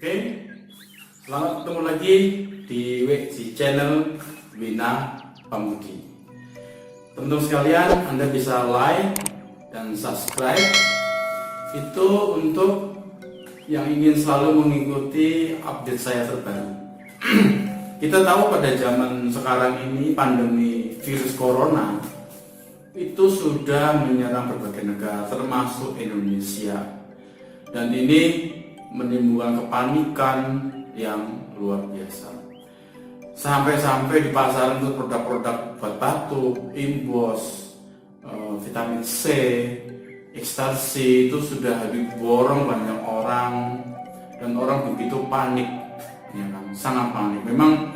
Oke, selamat ketemu lagi di channel Wina Pamudi. Teman-teman sekalian, Anda bisa like dan subscribe itu untuk yang ingin selalu mengikuti update saya terbaru. Kita tahu pada zaman sekarang ini pandemi virus corona itu sudah menyerang berbagai negara termasuk Indonesia, dan ini menimbulkan kepanikan yang luar biasa. Sampai-sampai di pasaran untuk produk-produk buat batuk, imbos, vitamin C, ekstasi itu sudah diborong banyak orang, dan orang begitu panik, ya kan? Sangat panik. Memang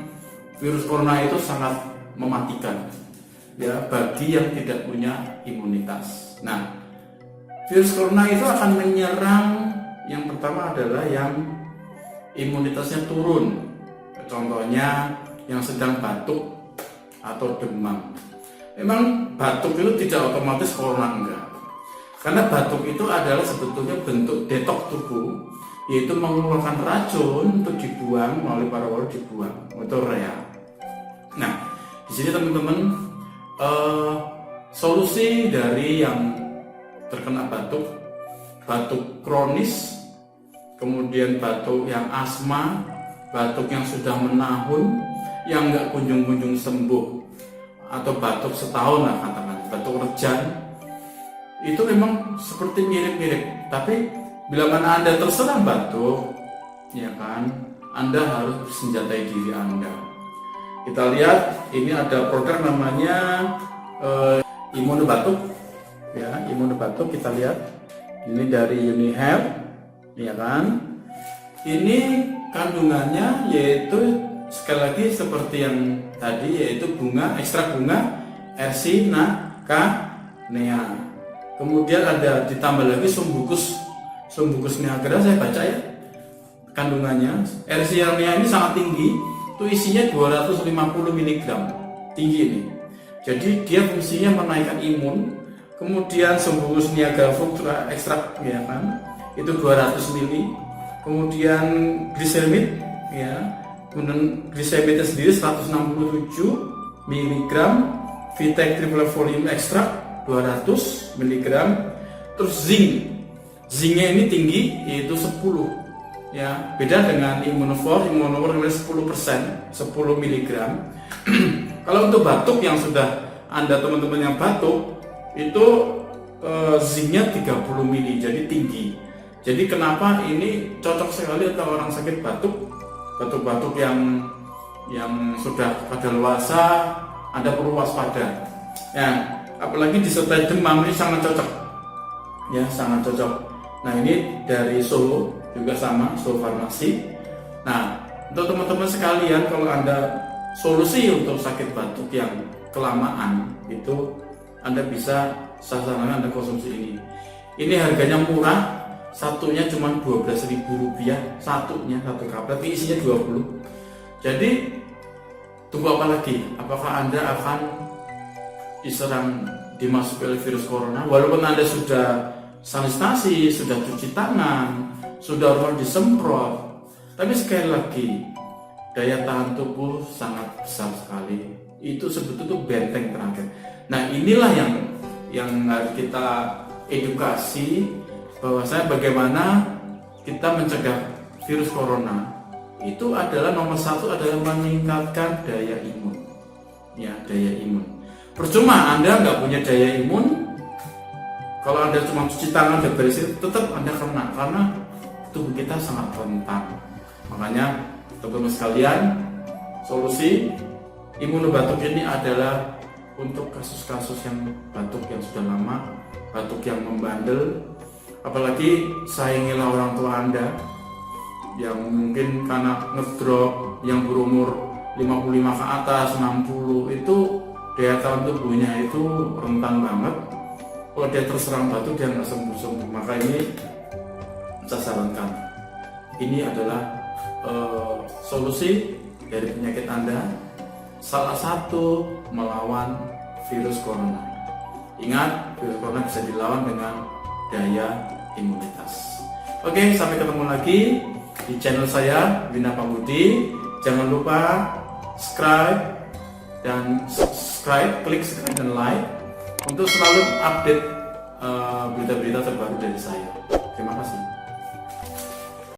virus corona itu sangat mematikan, ya, bagi yang tidak punya imunitas. Nah, virus corona itu akan menyerang. Yang pertama adalah yang imunitasnya turun. Contohnya yang sedang batuk atau demam. Memang batuk itu tidak otomatis corona, enggak. Karena batuk itu adalah sebetulnya bentuk detoks tubuh, yaitu mengeluarkan racun untuk dibuang melalui paru-paru, dibuang itu urea. Nah, di sini teman-teman, solusi dari yang terkena batuk kronis, kemudian batuk yang asma, batuk yang sudah menahun, yang nggak kunjung-kunjung sembuh, atau batuk setahun lah katakan, batuk rejan, itu memang seperti mirip-mirip. Tapi bila mana Anda terserang batuk, ya kan, Anda harus bersenjatai diri Anda. Kita lihat, ini ada produk namanya Immunobatuk, ya, Immunobatuk. Kita lihat. Ini dari Unihealth, ya kan? Ini kandungannya yaitu sekali lagi seperti yang tadi, yaitu ekstrak bunga Ersinia. Kemudian ada ditambah lagi Sumbucus niagara, saya baca ya kandungannya. Ersinia ini sangat tinggi, itu isinya 250 mg, tinggi ini. Jadi dia fungsinya menaikkan imun. Kemudian Sumbucus niagara fructa ekstrak, ya kan, itu 200 ml. Kemudian glisemid, ya, kemudian glisemidnya sendiri 167 mg. Vitek triple volume ekstrak 200 mg. Terus zincnya ini tinggi, yaitu 10, ya, beda dengan Immunovor 10%, 10 mg. Kalau untuk batuk yang sudah Anda teman-teman yang batuk itu zincnya 30 mili, jadi tinggi. Jadi kenapa ini cocok sekali untuk orang sakit batuk yang sudah kadaluarsa, Anda perlu waspada. Ya, apalagi disertai demam, ini sangat cocok. Ya, sangat cocok. Nah, ini dari Solo juga sama, Solo Farmasi. Nah, untuk teman-teman sekalian, kalau Anda solusi untuk sakit batuk yang kelamaan itu, Anda bisa sasaran Anda konsumsi ini. Ini harganya murah, satunya cuma Rp12.000, satunya, satu kaplet, tapi isinya 20. Jadi tunggu apa lagi? Apakah Anda akan diserang, dimasuki oleh virus corona? Walaupun Anda sudah sanitasi, sudah cuci tangan, sudah disemprot, tapi sekali lagi daya tahan tubuh sangat besar sekali. Itu sebetulnya benteng terakhir. Nah, inilah yang harus kita edukasi, bahwasanya bagaimana kita mencegah virus corona. Itu adalah nomor satu, adalah meningkatkan daya imun, ya, daya imun. Percuma Anda nggak punya daya imun, kalau Anda cuma cuci tangan dan bersih, tetap Anda kena, karena tubuh kita sangat rentan. Makanya teman-teman sekalian, solusi Immunobatuk ini adalah untuk kasus-kasus yang batuk yang sudah lama, batuk yang membandel. Apalagi sayangilah orang tua Anda yang mungkin karena ngedrop, yang berumur 55 ke atas, 60, itu daya tahan tubuhnya itu rentan banget. Kalau dia terserang batuk, dia nggak sembuh-sembuh. Maka ini saya sarankan, ini adalah solusi dari penyakit Anda, salah satu melawan virus corona. Ingat, virus corona bisa dilawan dengan daya imunitas. Oke, sampai ketemu lagi. di channel saya Wina Pambudi. Jangan lupa klik subscribe dan like untuk selalu update berita-berita terbaru dari saya. Terima kasih.